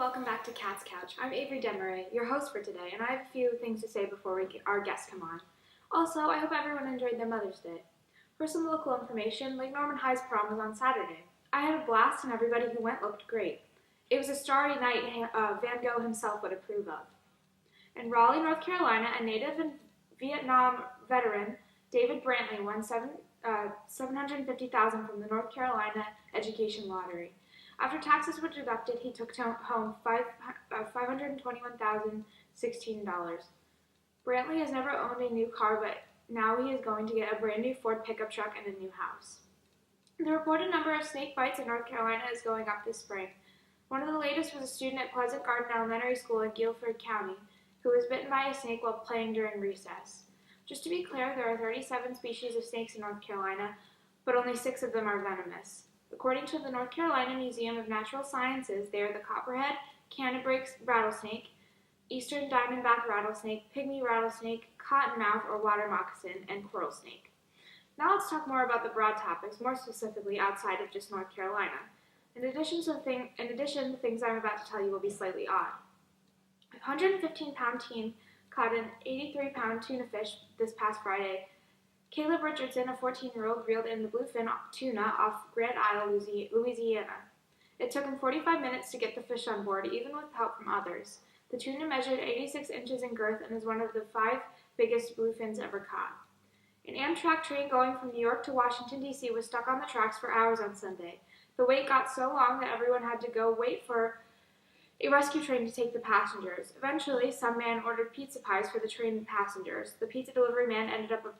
welcome back to CatsCouch. I'm Avery Demeray, your host for today, and I have a few things to say before our guests come on. Also, I hope everyone enjoyed their Mother's Day. For some local information, Lake Norman High's prom was on Saturday. I had a blast and everybody who went looked great. It was a starry night Van Gogh himself would approve of. In Raleigh, North Carolina, a native and Vietnam veteran, David Brantley, won $750,000 from the North Carolina Education Lottery. After taxes were deducted, he took home $521,016. Brantley has never owned a new car, but now he is going to get a brand new Ford pickup truck and a new house. The reported number of snake bites in North Carolina is going up this spring. One of the latest was a student at Pleasant Garden Elementary School in Guilford County who was bitten by a snake while playing during recess. Just to be clear, there are 37 species of snakes in North Carolina, but only 6 of them are venomous. According to the North Carolina Museum of Natural Sciences, they are the copperhead, cannebrake rattlesnake, eastern diamondback rattlesnake, pygmy rattlesnake, cottonmouth or water moccasin, and coral snake. Now let's talk more about the broad topics, more specifically outside of just North Carolina. In addition, the things I'm about to tell you will be slightly odd. A 115-pound teen caught an 83-pound tuna fish this past Friday. Caleb Richardson, a 14-year-old, reeled in the bluefin tuna off Grand Isle, Louisiana. It took him 45 minutes to get the fish on board, even with help from others. The tuna measured 86 inches in girth and is one of the 5 biggest bluefins ever caught. An Amtrak train going from New York to Washington, D.C. was stuck on the tracks for hours on Sunday. The wait got so long that everyone had to go wait for a rescue train to take the passengers. Eventually, some man ordered pizza pies for the train passengers. The pizza delivery man ended up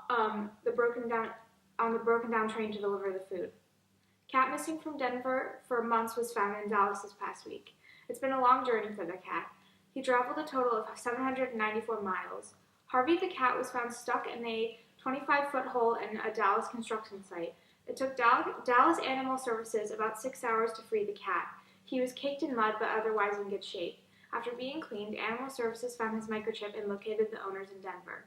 on the broken down train to deliver the food. Cat missing from Denver for months was found in Dallas this past week. It's been a long journey for the cat. He traveled a total of 794 miles. Harvey the cat was found stuck in a 25-foot hole in a Dallas construction site. It took Dallas Animal Services about 6 hours to free the cat. He was caked in mud but otherwise in good shape. After being cleaned, Animal Services found his microchip and located the owners in Denver.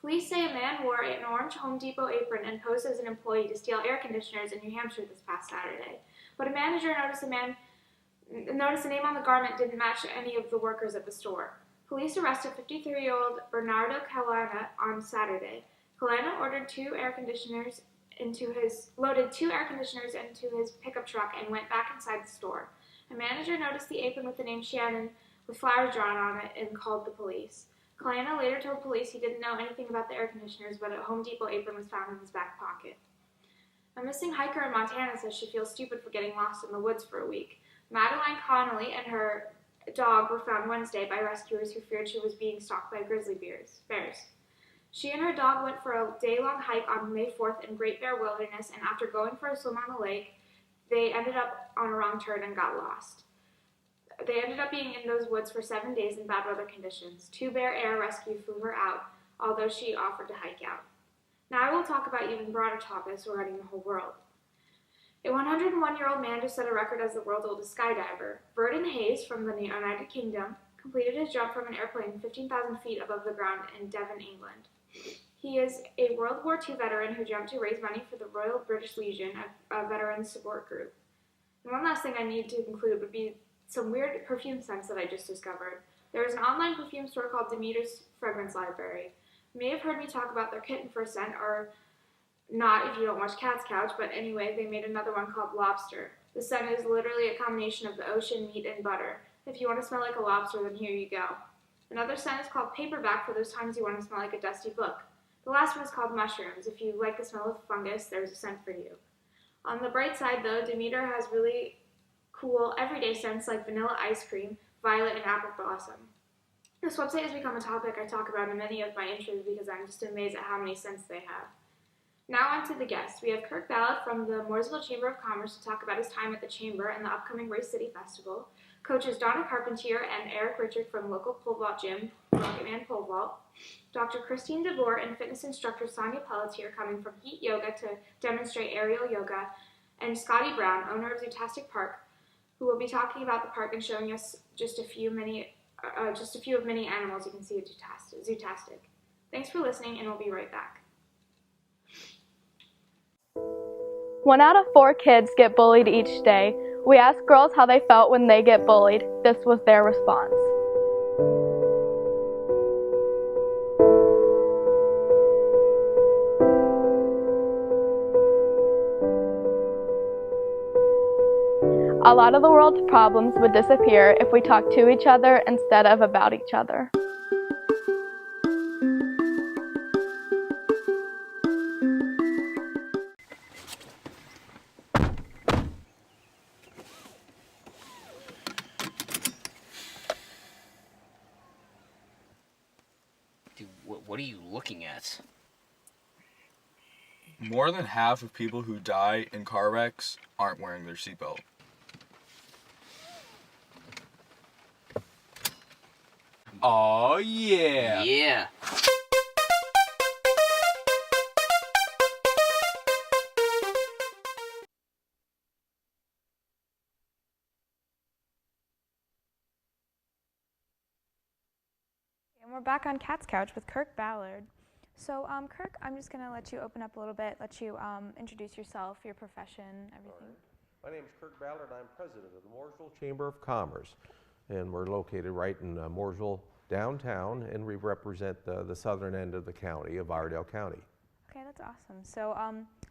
Police say a man wore an orange Home Depot apron and posed as an employee to steal air conditioners in New Hampshire this past Saturday. But a manager noticed a name on the garment didn't match any of the workers at the store. Police arrested 53-year-old Bernardo Calana on Saturday. Calana loaded 2 air conditioners into his pickup truck and went back inside the store. A manager noticed the apron with the name Shannon with flowers drawn on it and called the police. Calana later told police he didn't know anything about the air conditioners, but a Home Depot apron was found in his back pocket. A missing hiker in Montana says she feels stupid for getting lost in the woods for a week. Madeline Connolly and her dog were found Wednesday by rescuers who feared she was being stalked by grizzly bears. She and her dog went for a day-long hike on May 4th in Great Bear Wilderness, and after going for a swim on the lake, they ended up on a wrong turn and got lost. They ended up being in those woods for 7 days in bad weather conditions. 2 Bear Air Rescue flew her out, although she offered to hike out. Now I will talk about even broader topics regarding the whole world. A 101-year-old man just set a record as the world's oldest skydiver. Verdon Hayes from the United Kingdom completed his jump from an airplane 15,000 feet above the ground in Devon, England. He is a World War II veteran who jumped to raise money for the Royal British Legion, a veterans support group. And one last thing I need to include would be some weird perfume scents that I just discovered. There is an online perfume store called Demeter's Fragrance Library. You may have heard me talk about their kitten for a scent, or not if you don't watch CatsCouch, but anyway, they made another one called Lobster. The scent is literally a combination of the ocean, meat, and butter. If you want to smell like a lobster, then here you go. Another scent is called Paperback for those times you want to smell like a dusty book. The last one is called Mushrooms. If you like the smell of fungus, there's a scent for you. On the bright side, though, Demeter has really cool everyday scents like vanilla ice cream, violet, and apple blossom. This website has become a topic I talk about in many of my intros because I'm just amazed at how many scents they have. Now on to the guests. We have Kirk Ballard from the Mooresville Chamber of Commerce to talk about his time at the Chamber and the upcoming Race City Festival. Coaches Donna Carpentier and Eric Richard from local PoleVault gym, Rocketman PoleVault. Dr. Christine DeBoer and fitness instructor Sonja Pelletier coming from Heat Yoga to demonstrate aerial yoga. And Scottie Brown, owner of Zootastic Park, who will be talking about the park and showing us just a few of many animals you can see at Zootastic. Thanks for listening, and we'll be right back. 1 out of 4 kids get bullied each day. We asked girls how they felt when they get bullied. This was their response. A lot of the world's problems would disappear if we talked to each other instead of about each other. Dude, what are you looking at? More than half of people who die in car wrecks aren't wearing their seatbelt. Oh yeah! Yeah! And we're back on Cat's Couch with Kirk Ballard. So, Kirk, I'm just going to let you open up a little bit, let you introduce yourself, your profession, everything. Right. My name is Kirk Ballard. I'm president of the Mooresville Chamber of Commerce. And we're located right in Mooresville downtown, and we represent the southern end of the county, of Iredell County. Okay, that's awesome. So,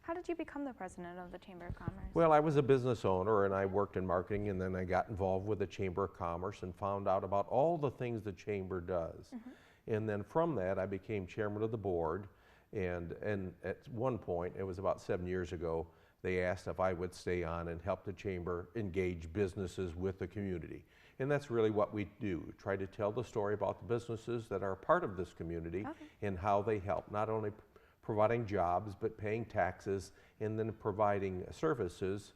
how did you become the president of the Chamber of Commerce? Well, I was a business owner, and I worked in marketing, and then I got involved with the Chamber of Commerce and found out about all the things the Chamber does. Mm-hmm. And then from that, I became chairman of the board, and at one point, it was about 7 years ago, they asked if I would stay on and help the Chamber engage businesses with the community. And that's really what we do, try to tell the story about the businesses that are part of this community and how they help, not only providing jobs, but paying taxes, and then providing services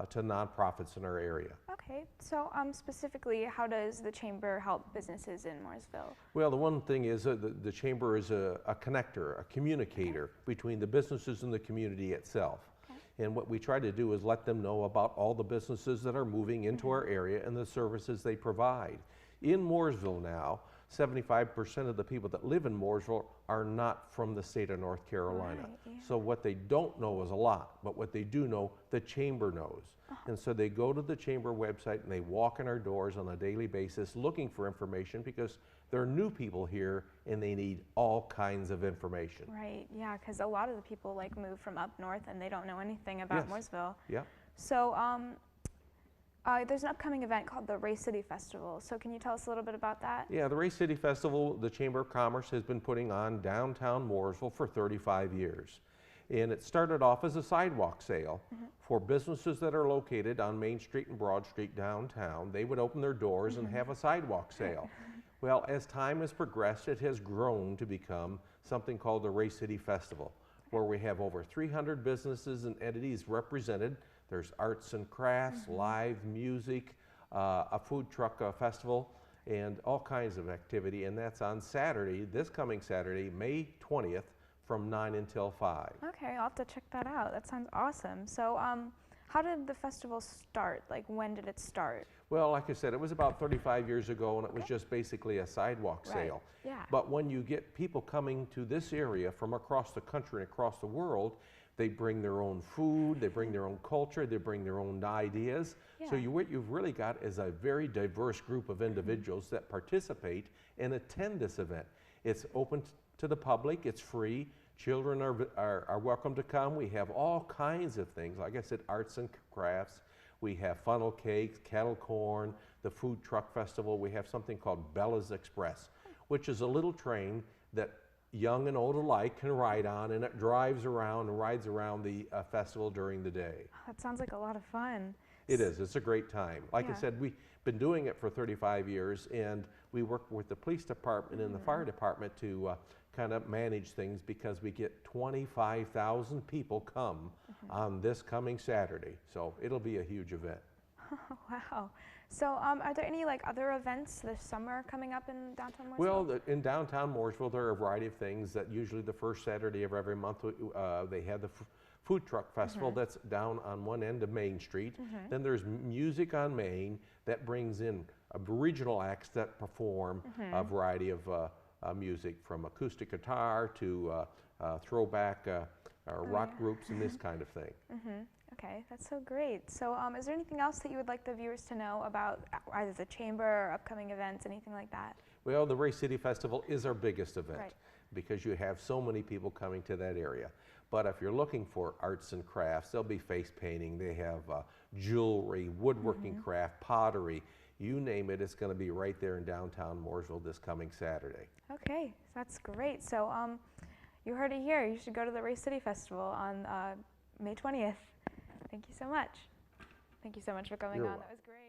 to nonprofits in our area. Okay, so specifically, how does the Chamber help businesses in Mooresville? Well, the one thing is the Chamber is a connector, a communicator between the businesses and the community itself. And what we try to do is let them know about all the businesses that are moving into our area and the services they provide. In Mooresville now, 75% of the people that live in Mooresville are not from the state of North Carolina. Right, yeah. So what they don't know is a lot, but what they do know, the Chamber knows. And so they go to the Chamber website and they walk in our doors on a daily basis looking for information because there are new people here and they need all kinds of information. Right, yeah, because a lot of the people like move from up north and they don't know anything about Mooresville. Yeah. So there's an upcoming event called the Race City Festival. So can you tell us a little bit about that? Yeah, the Race City Festival, the Chamber of Commerce has been putting on downtown Mooresville for 35 years. And it started off as a sidewalk sale for businesses that are located on Main Street and Broad Street downtown. They would open their doors and have a sidewalk sale. Well, as time has progressed, it has grown to become something called the Race City Festival, where we have over 300 businesses and entities represented. There's arts and crafts, live music, a food truck festival, and all kinds of activity. And that's on Saturday, this coming Saturday, May 20th, from 9 until 5. Okay, I'll have to check that out. That sounds awesome. So how did the festival start? Like, when did it start? Well, like I said, it was about 35 years ago, and it was just basically a sidewalk sale. Yeah. But when you get people coming to this area from across the country and across the world, they bring their own food, they bring their own culture, they bring their own ideas. Yeah. So what you've really got is a very diverse group of individuals that participate and attend this event. It's open to the public, it's free. Children are welcome to come. We have all kinds of things. Like I said, arts and crafts. We have funnel cakes, kettle corn, the food truck festival. We have something called Bella's Express, which is a little train that young and old alike can ride on, and it drives around and rides around the festival during the day. That sounds like a lot of fun. It is. It's a great time. Like I said, we've been doing it for 35 years, and we work with the police department and the fire department to kind of manage things because we get 25,000 people come on this coming Saturday. So it'll be a huge event. Wow. So are there any other events this summer coming up in downtown Mooresville? Well, in downtown Mooresville, there are a variety of things that usually the first Saturday of every month they have the food truck festival that's down on one end of Main Street. Then there's music on Main that brings in regional acts that perform a variety of music, from acoustic guitar to throwback rock groups and this kind of thing. Okay, that's so great. So is there anything else that you would like the viewers to know about either the chamber or upcoming events, anything like that? Well, the Race City Festival is our biggest event Right. because you have so many people coming to that area. But if you're looking for arts and crafts, there'll be face painting, they have jewelry, woodworking craft, pottery, you name it, it's going to be right there in downtown Mooresville this coming Saturday. Okay, that's great. So you heard it here. You should go to the Race City Festival on May 20th. Thank you so much. Thank you so much for coming You're on. welcome. That was great.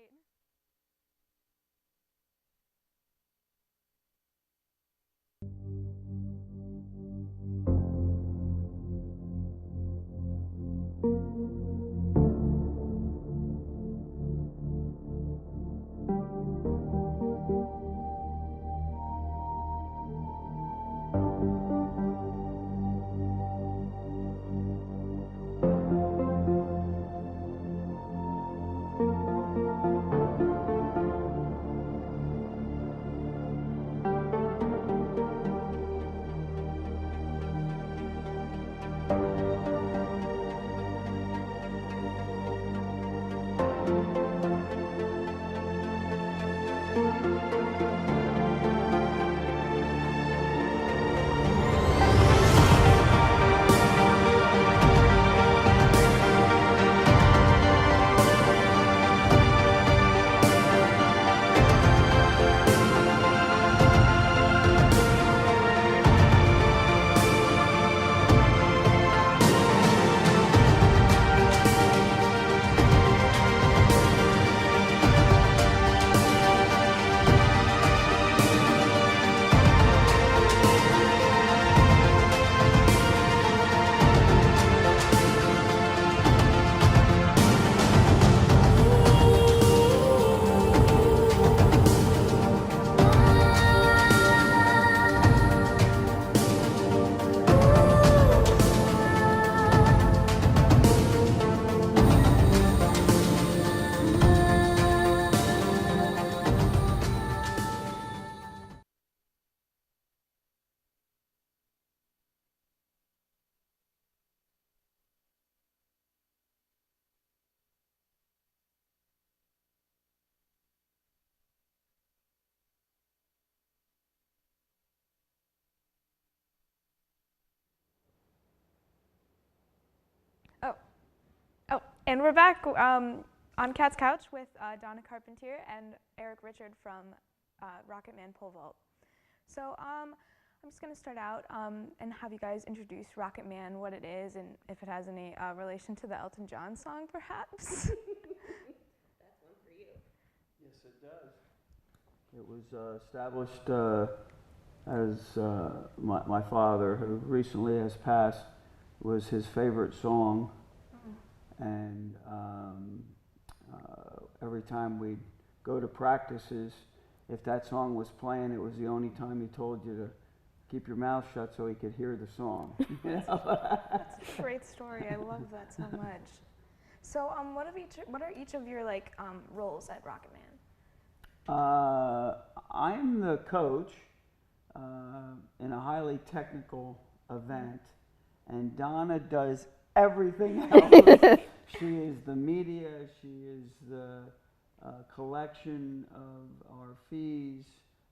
And we're back on Cat's Couch with Donna Carpentier and Eric Richard from Rocketman PoleVault. So I'm just going to start out and have you guys introduce Rocketman, what it is, and if it has any relation to the Elton John song, perhaps. That's one for you. Yes, it does. It was established as my father, who recently has passed, was his favorite song. And every time we'd go to practices, if that song was playing, it was the only time he told you to keep your mouth shut so he could hear the song. That's a great story. I love that so much. So what are each of your roles at Rocketman? I'm the coach in a highly technical event, and Donna does everything else. She is the media, she is the collection of our fees,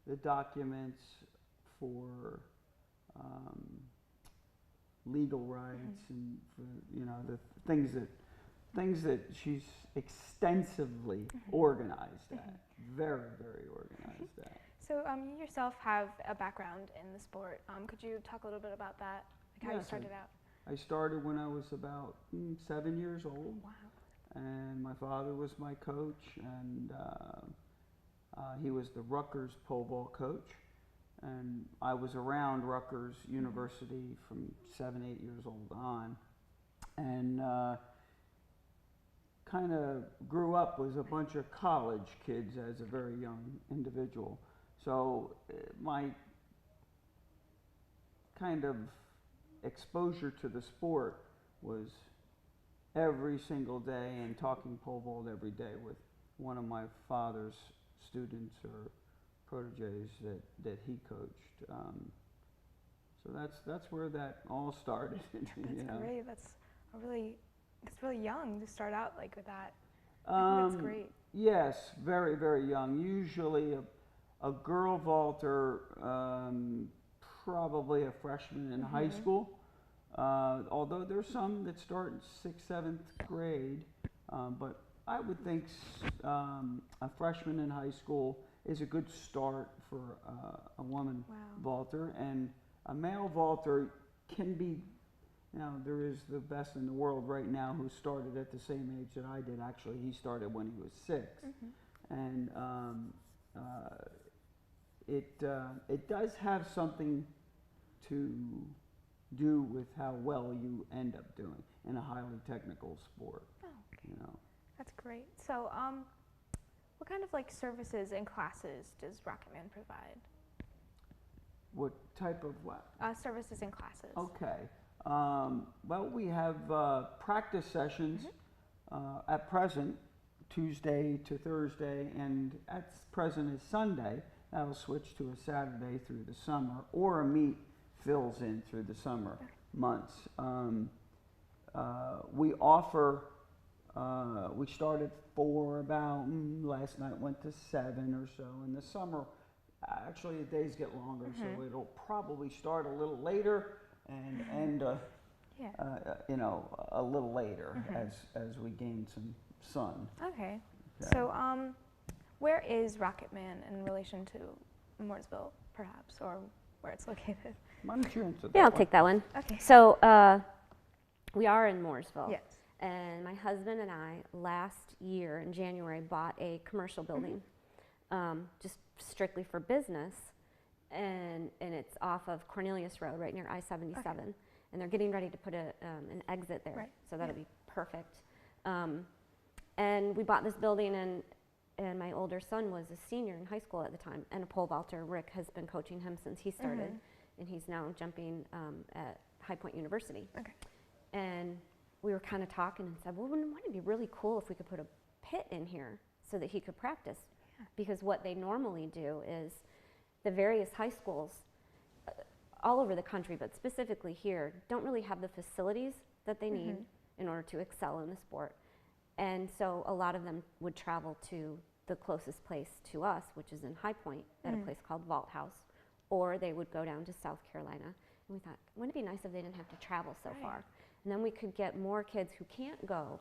the documents for legal rights, and for, the things that she's extensively organized at, very, very organized at. So you yourself have a background in the sport. Could you talk a little bit about that, how you started out? I started when I was about 7 years old. Wow. And my father was my coach, and he was the Rutgers PoleVault coach. And I was around Rutgers University from 7, 8 years old on, and kind of grew up with a bunch of college kids as a very young individual. So my kind of exposure to the sport was every single day, and talking pole vault every day with one of my father's students or proteges that he coached. So that's where that all started. That's great. That's really young to start out like with that. I think that's great. Yes, very, very young. Usually a girl vaulter, probably a freshman in high school. Although there's some that start in 6th, 7th grade, but I would think a freshman in high school is a good start for a woman vaulter, and a male vaulter can be. There is the best in the world right now who started at the same age that I did. Actually, he started when he was 6, and it does have something to do with how well you end up doing in a highly technical sport. Oh, okay. That's great. So, what kind of like services and classes does Rocketman provide? What type of what? Services and classes. Okay. Well, we have practice sessions at present, Tuesday to Thursday, and at present is Sunday. That'll switch to a Saturday through the summer, or a meet fills in through the summer months. We offer, we started 4 about, last night went to 7 or so. In the summer, actually the days get longer, so it'll probably start a little later and end a little later as we gain some sun. Okay. So where is Rocketman in relation to Mooresville, perhaps, or where it's located? Why don't you answer that? Yeah, I'll take that one. Okay. So we are in Mooresville. Yes. And my husband and I last year in January bought a commercial building, just strictly for business, and it's off of Cornelius Road, right near I-77, and they're getting ready to put an exit there, so that'll be perfect. And we bought this building, and my older son was a senior in high school at the time, and a pole vaulter. Rick has been coaching him since he started, and he's now jumping at High Point University. Okay. And we were kind of talking and said, well, wouldn't it be really cool if we could put a pit in here so that he could practice? Because what they normally do is the various high schools all over the country, but specifically here, don't really have the facilities that they need in order to excel in the sport. And so a lot of them would travel to the closest place to us, which is in High Point at a place called Vault House, or they would go down to South Carolina. And we thought, wouldn't it be nice if they didn't have to travel so far? And then we could get more kids who can't go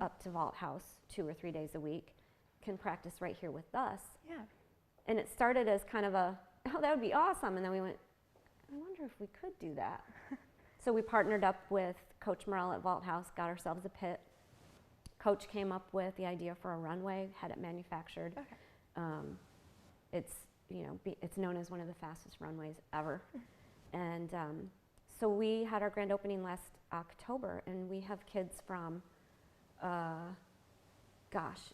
up to Vault House 2 or 3 days a week, can practice right here with us. Yeah. And it started as kind of a, oh, that would be awesome. And then we went, I wonder if we could do that. So we partnered up with Coach Morrell at Vault House, got ourselves a pit. Coach came up with the idea for a runway, had it manufactured. It's, it's known as one of the fastest runways ever. And so we had our grand opening last October, and we have kids from,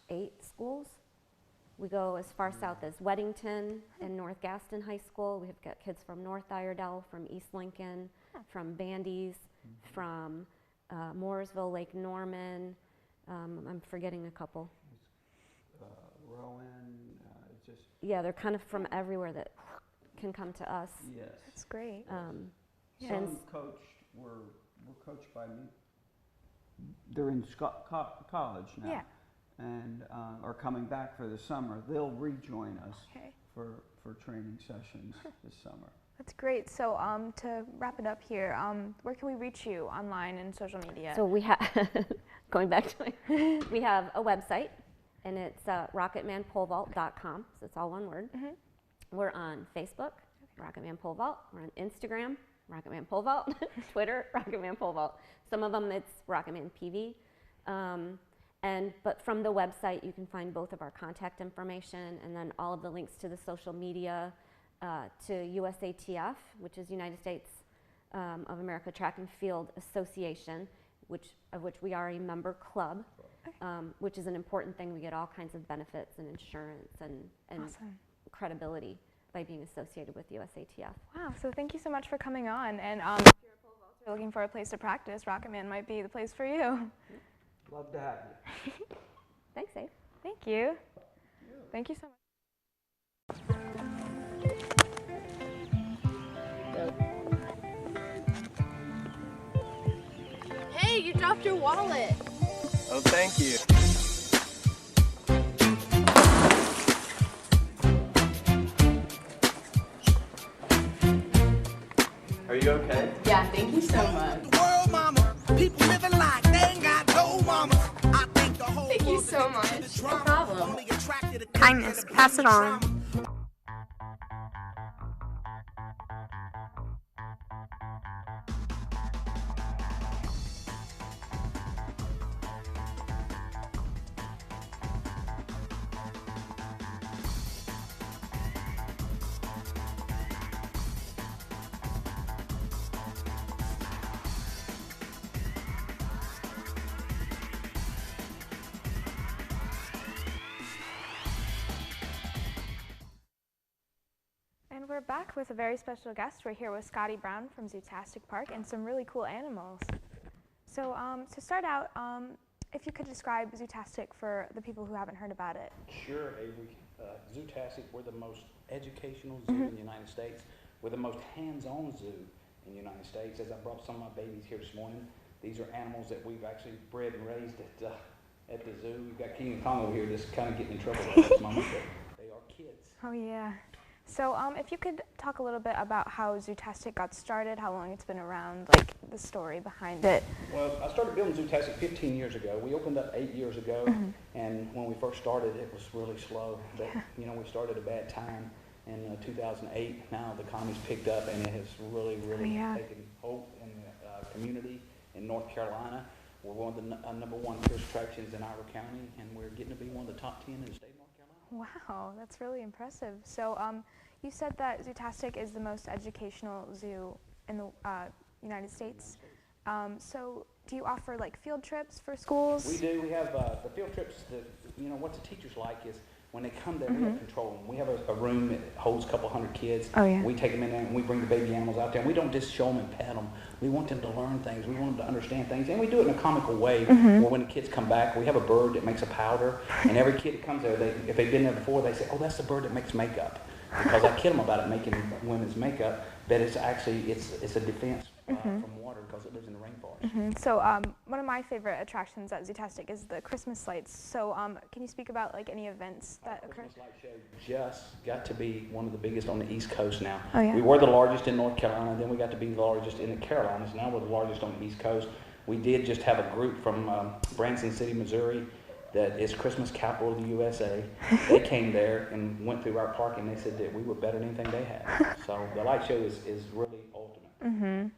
8 schools. We go as far south as Weddington and North Gaston High School. We've got kids from North Iredell, from East Lincoln, from Bandy's, from Mooresville, Lake Norman. I'm forgetting a couple. Rowan, yeah, they're kind of from everywhere that can come to us. Yes. That's great. Some were coached by me. They're in college now. Yeah. And are coming back for the summer. They'll rejoin us for training sessions this summer. That's great. So to wrap it up here, where can we reach you online and social media? So we have, going back to it, we have a website, and it's rocketmanpolevault.com, so it's all one word. We're on Facebook, Rocketman Pole Vault. We're on Instagram, Rocketman Pole Vault. Twitter, Rocketman Pole Vault. Some of them it's Rocketman PV. But from the website, you can find both of our contact information and then all of the links to the social media, to USATF, which is United States of America Track and Field Association, of which we are a member club, which is an important thing. We get all kinds of benefits and insurance and credibility by being associated with USATF. Wow, so thank you so much for coming on. And if you're a pole vaulter looking for a place to practice, Rocketman might be the place for you. Love to have you. Thanks, Dave. Thank you. Thank you so much. dropped your wallet. Oh, thank you. Are you okay? Yeah, thank you so much. People living like they ain't got no mama. I think the whole Thank you so much. No problem. Kindness, pass it on. And we're back with a very special guest. We're here with Scottie Brown from Zootastic Park and some really cool animals. So to start out, if you could describe Zootastic for the people who haven't heard about it. Sure, Avery. Zootastic, we're the most educational zoo in the United States. We're the most hands-on zoo in the United States. As I brought some of my babies here this morning, these are animals that we've actually bred and raised at the zoo. We've got King and Kong over here just kind of getting in trouble at this moment, but they are kids. Oh yeah. So if you could talk a little bit about how Zootastic got started, how long it's been around, like the story behind it. Well, I started building Zootastic 15 years ago. We opened up 8 years ago, and when we first started, it was really slow. But, you know, we started at a bad time in 2008. Now the economy's picked up, and it has really taken hold in the community in North Carolina. We're one of the number one tourist attractions in Iowa County, and we're getting to be one of the top 10 in the state of North Carolina. Wow, that's really impressive. So you said that Zootastic is the most educational zoo in the United States. So do you offer like field trips for schools? We do. We have the field trips that, you know, what the teachers like is when they come there, we have control them. We have a room that holds a couple hundred kids. Oh, yeah. We take them in there and we bring the baby animals out there. And we don't just show them and pet them. We want them to learn things. We want them to understand things. And we do it in a comical way where when the kids come back, we have a bird that makes a powder. And every kid that comes there, if they've been there before, they say, oh, that's the bird that makes makeup. Because I kid them about it making women's makeup, but it's actually, it's a defense from water because it lives in the rainforest. So one of my favorite attractions at Zootastic is the Christmas lights. So can you speak about like any events that occur? Christmas light show just got to be one of the biggest on the East Coast now. Oh, yeah. We were the largest in North Carolina, then we got to be the largest in the Carolinas. Now we're the largest on the East Coast. We did just have a group from Branson City, Missouri, that is Christmas capital of the USA. They came there and went through our park and they said that we were better than anything they had. So the light show is really ultimate.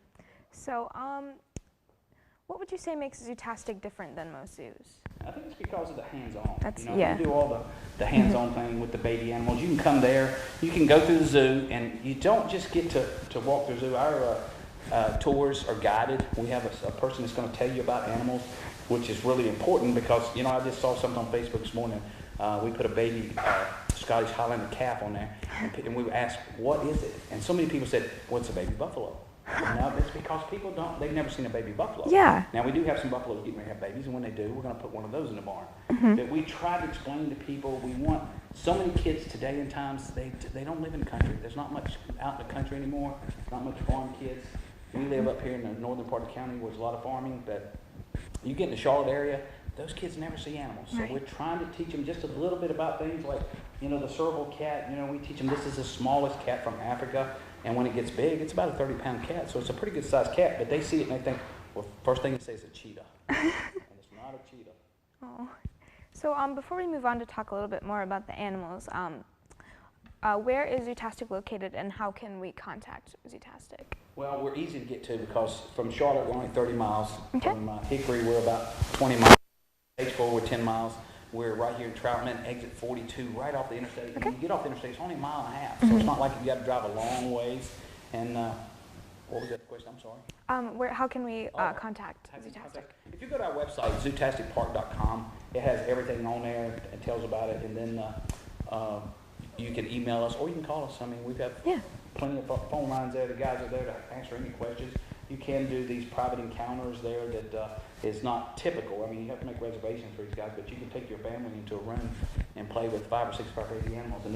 So what would you say makes Zootastic different than most zoos? I think it's because of the hands-on. That's, You do all the hands-on thing with the baby animals. You can come there, you can go through the zoo, and you don't just get to walk through the zoo. Our tours are guided. We have a person that's going to tell you about animals, which is really important because, you know, I just saw something on Facebook this morning. We put a baby Scottish Highlander calf on there, and we asked, what is it? And so many people said, well, it's a baby buffalo. Now, it's because people they've never seen a baby buffalo. Yeah. Now, we do have some buffaloes getting ready to have babies, and when they do, we're going to put one of those in the barn. But we try to explain to people, we want, so many kids today in times, they don't live in the country. There's not much out in the country anymore, not much farm kids. We live up here in the northern part of the county where there's a lot of farming, but you get in the Charlotte area, those kids never see animals. So we're trying to teach them just a little bit about things like, you know, the serval cat. You know, we teach them this is the smallest cat from Africa, and when it gets big, it's about a 30-pound cat. So it's a pretty good sized cat, but they see it and they think, well, first thing they say is a cheetah. And it's not a cheetah. Oh. So before we move on to talk a little bit more about the animals, where is Zootastic located and how can we contact Zootastic? Well, we're easy to get to because from Charlotte, we're only 30 miles. Okay. From Hickory, we're about 20 miles. H4, we're 10 miles. We're right here in Troutman, exit 42, right off the interstate. Okay. When you get off the interstate, it's only a mile and a half, so it's not like you got to drive a long ways. And what was that question? I'm sorry. How can we contact Zootastic? If you go to our website, zootasticpark.com, it has everything on there. It tells about it, and then you can email us or you can call us. I mean, we've got plenty of phone lines there. The guys are there to answer any questions. You can do these private encounters there that is not typical. I mean, you have to make reservations for these guys, but you can take your family into a room and play with 5 or 6 of our baby animals. And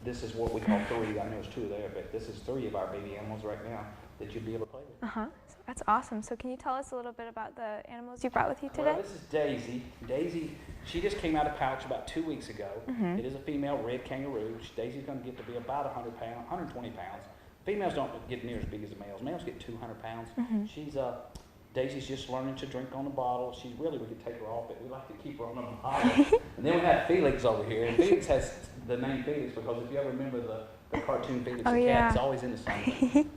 this is what we call 3. I know there's 2 there, but this is 3 of our baby animals right now that you'll be able to play with. That's awesome. So can you tell us a little bit about the animals you brought with you today? Well, this is Daisy. Daisy, she just came out of pouch about 2 weeks ago. It is a female red kangaroo. Daisy's going to get to be about 120 pounds. Females don't get near as big as the males. Males get 200 pounds. Daisy's just learning to drink on the bottle. We could take her off, but we like to keep her on the bottle. And then we have Felix over here. And Felix has the name Felix because if you ever remember the cartoon Felix the cat, it's always in the sun. And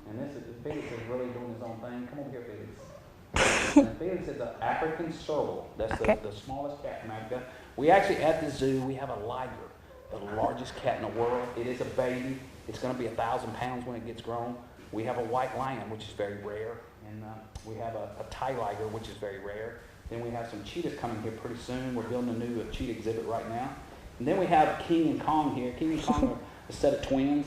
Felix is really doing his own thing. Come over here, Felix. And Felix is an African serval. That's the smallest cat in Africa. We actually, at the zoo, we have a liger, the largest cat in the world. It is a baby. It's going to be 1,000 pounds when it gets grown. We have a white lion, which is very rare. And we have a Thai liger, which is very rare. Then we have some cheetahs coming here pretty soon. We're building a new cheetah exhibit right now. And then we have King and Kong here. King and Kong are a set of twins.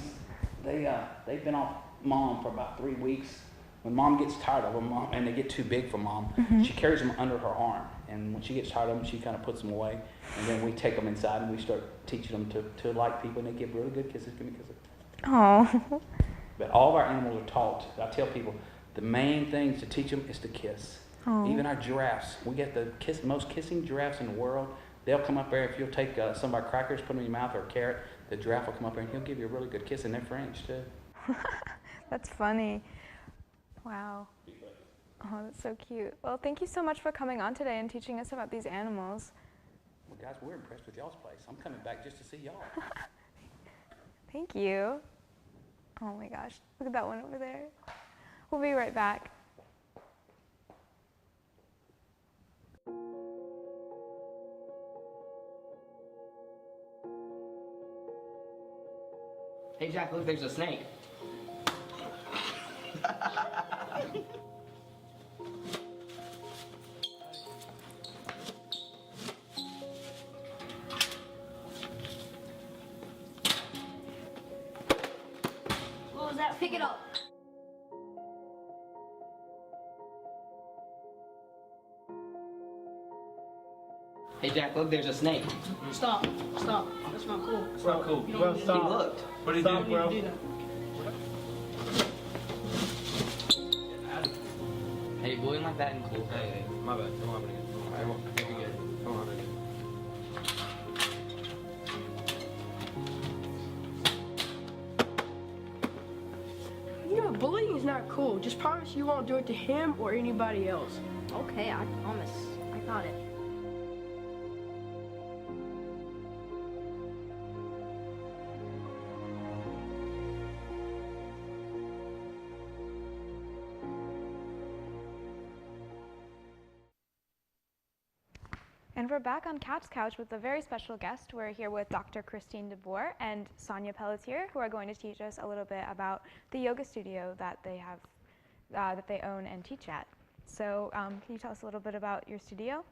They've been off mom for about 3 weeks. When mom gets tired of them, and they get too big for mom, she carries them under her arm. And when she gets tired of them, she kind of puts them away. And then we take them inside and we start teaching them to like people. And they give really good kisses. Give me kisses. Oh. But all of our animals are taught. I tell people, the main thing to teach them is to kiss. Oh. Even our giraffes. We get the most kissing giraffes in the world. They'll come up there. If you'll take some of our crackers, put them in your mouth, or a carrot, the giraffe will come up there and he'll give you a really good kiss, and they're French too. That's funny. Wow. Oh, that's so cute. Well, thank you so much for coming on today and teaching us about these animals. Well, guys, we're impressed with y'all's place. I'm coming back just to see y'all. Thank you. Oh my gosh, look at that one over there. We'll be right back. Hey Jack, look, there's a snake. What was that? Pick it up. Hey Jack, look, there's a snake. Stop. Stop. That's not cool. It's not cool. You don't He need to do that. looked. What did he do, bro? Hey, bullying like that and cool. Hey, my bad. Don't have it again. I won't. You'll be good. Don't have it again. You know, bullying is not cool. Just promise you won't do it to him or anybody else. Okay, I promise. I got it. And we're back on Cat's Couch with a very special guest. We're here with Dr. Christine DeBoer and Sonja Pelletier, who are going to teach us a little bit about the yoga studio that they have, that they own and teach at. So can you tell us a little bit about your studio?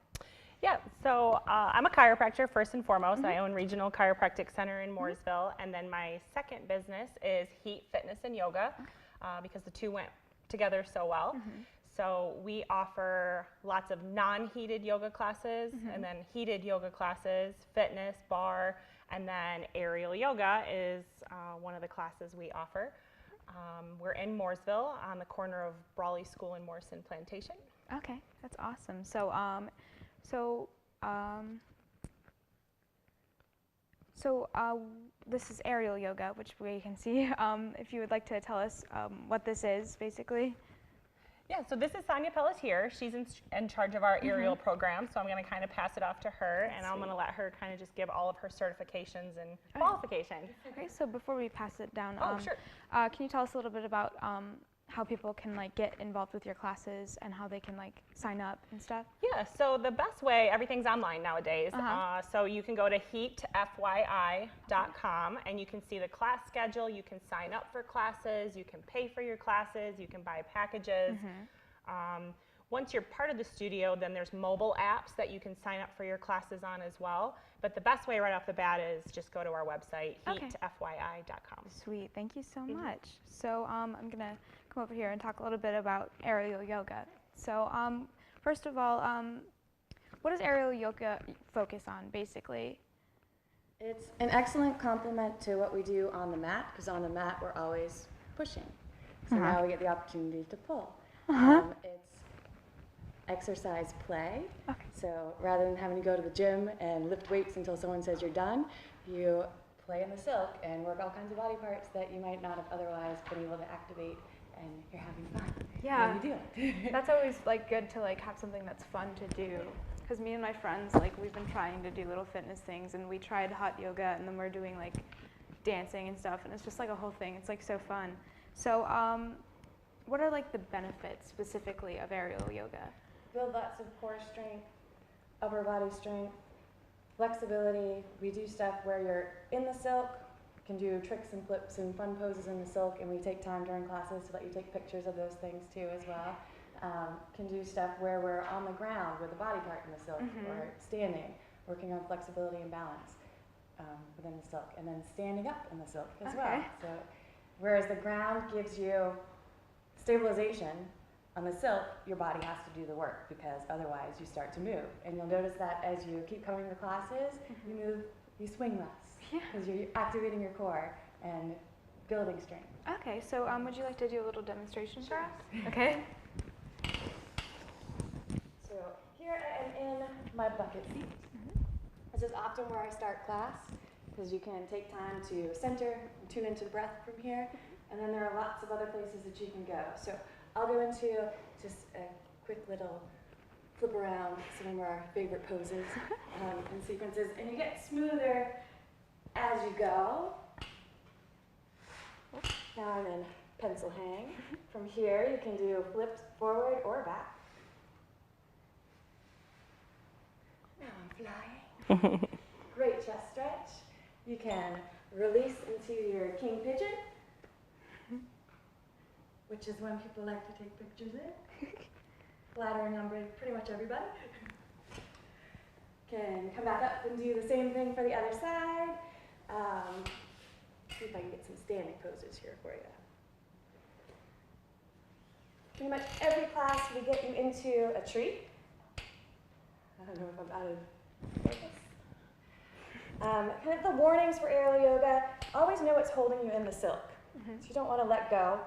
Yeah, so I'm a chiropractor first and foremost. I own Regional Chiropractic Center in Mooresville, and then my second business is Heat Fitness and Yoga, because the two went together so well. So we offer lots of non-heated yoga classes, and then heated yoga classes, fitness, bar, and then aerial yoga is one of the classes we offer. We're in Mooresville on the corner of Brawley School and Morrison Plantation. Okay, that's awesome. So this is aerial yoga, which we can see. If you would like to tell us what this is, basically. Yeah, so this is Sonja Pelletier. She's in charge of our aerial program, so I'm going to kind of pass it off to her, and I'm going to let her kind of just give all of her certifications and qualifications. Okay, so before we pass it down, sure. Can you tell us a little bit about how people can get involved with your classes and how they can sign up and stuff? Yeah, so the best way, everything's online nowadays. So you can go to heatfyi.com and you can see the class schedule. You can sign up for classes. You can pay for your classes. You can buy packages. Once you're part of the studio, then there's mobile apps that you can sign up for your classes on as well. But the best way right off the bat is just go to our website, heatfyi.com. Sweet, thank you so much. So I'm going to come over here and talk a little bit about aerial yoga. So first of all, what does aerial yoga focus on, basically? It's an excellent complement to what we do on the mat, because on the mat we're always pushing. So now we get the opportunity to pull. exercise play. So rather than having to go to the gym and lift weights until someone says you're done, you play in the silk and work all kinds of body parts that you might not have otherwise been able to activate, and you're having fun. Yeah, when you do it. That's always like good to like have something that's fun to do. Because me and my friends, like we've been trying to do little fitness things, and we tried hot yoga, and then we're doing like dancing and stuff, and it's just like a whole thing. It's like so fun. So, what are like the benefits specifically of aerial yoga? Build lots of core strength, upper body strength, flexibility. We do stuff where you're in the silk, can do tricks and flips and fun poses in the silk, and we take time during classes to let you take pictures of those things too as well. Can do stuff where we're on the ground with a body part in the silk, or standing, working on flexibility and balance within the silk, and then standing up in the silk as well. So, whereas the ground gives you stabilization, on the silk, your body has to do the work because otherwise you start to move. And you'll notice that as you keep coming to classes, you swing less because you're activating your core and building strength. Okay, so would you like to do a little demonstration for us? Okay. So here I am in my bucket seat. This is often where I start class because you can take time to center and tune into the breath from here. And then there are lots of other places that you can go. So I'll go into just a quick little flip around some of our favorite poses and sequences. And you get smoother as you go. Now I'm in pencil hang. From here you can do flips forward or back. Now I'm flying. Great chest stretch. You can release into your king pigeon, which is one people like to take pictures in. Flattering on pretty much everybody. Can come back up and do the same thing for the other side. See if I can get some standing poses here for you. Pretty much every class we get you into a tree. I don't know if I'm out of focus. Kind of the warnings for aerial yoga, always know what's holding you in the silk. So you don't want to let go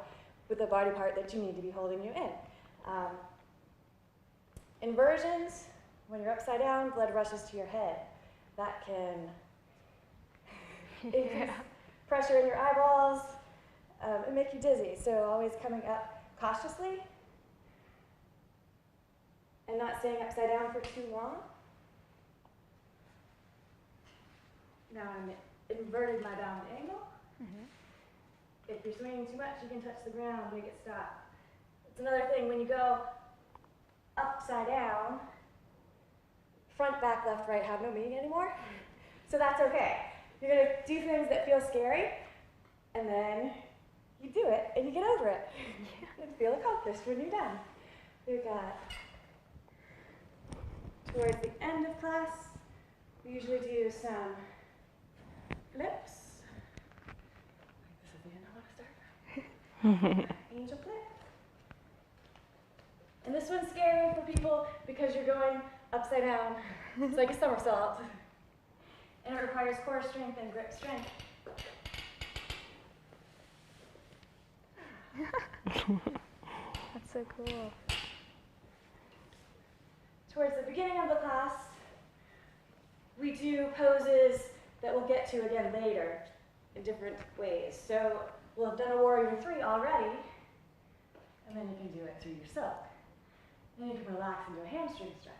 with the body part that you need to be holding you in. Inversions, when you're upside down, blood rushes to your head. That can increase pressure in your eyeballs and make you dizzy. So always coming up cautiously and not staying upside down for too long. Now I'm inverted my bound angle. If you're swinging too much, you can touch the ground, make it stop. It's another thing, when you go upside down, front, back, left, right have no meaning anymore. So that's okay. You're going to do things that feel scary, and then you do it, and you get over it. And feel accomplished when you're done. We've got, towards the end of class, we usually do some flips. This is the end I want to start. Angel flip. And this one's scary for people because you're going upside down. It's like a somersault. And it requires core strength and grip strength. That's so cool. Towards the beginning of the class, we do poses that we'll get to again later in different ways. So we'll have done a warrior 3 already, and then you can do it through your silk. Then you can relax into a hamstring stretch.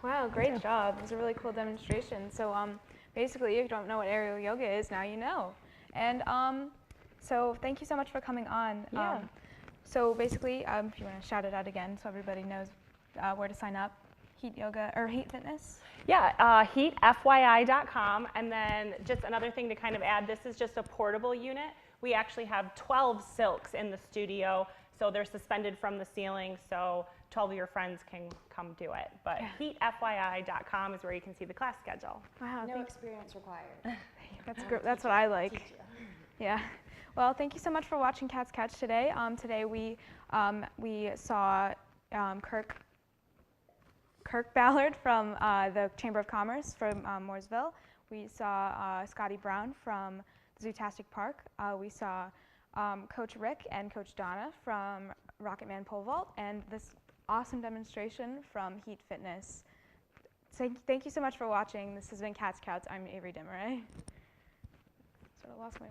Wow, great job. It was a really cool demonstration. So basically, if you don't know what aerial yoga is, now you know. And so thank you so much for coming on. Yeah. So basically, if you want to shout it out again so everybody knows where to sign up, Heat Yoga or Heat Fitness? Yeah, heatfyi.com. And then just another thing to kind of add, this is just a portable unit. We actually have 12 silks in the studio, so they're suspended from the ceiling, so 12 of your friends can come do it. But heatfyi.com is where you can see the class schedule. Wow, no experience required. That's what I like. Yeah. Well, thank you so much for watching CatsCouch today. Today we saw Kirk Ballard from the Chamber of Commerce from Mooresville. We saw Scottie Brown from Zootastic Park. We saw Coach Rick and Coach Donna from Rocketman PoleVault, and this awesome demonstration from Heat Fitness. Thank you so much for watching. This has been CatsCouch. I'm Avery Demeray. Sort of lost my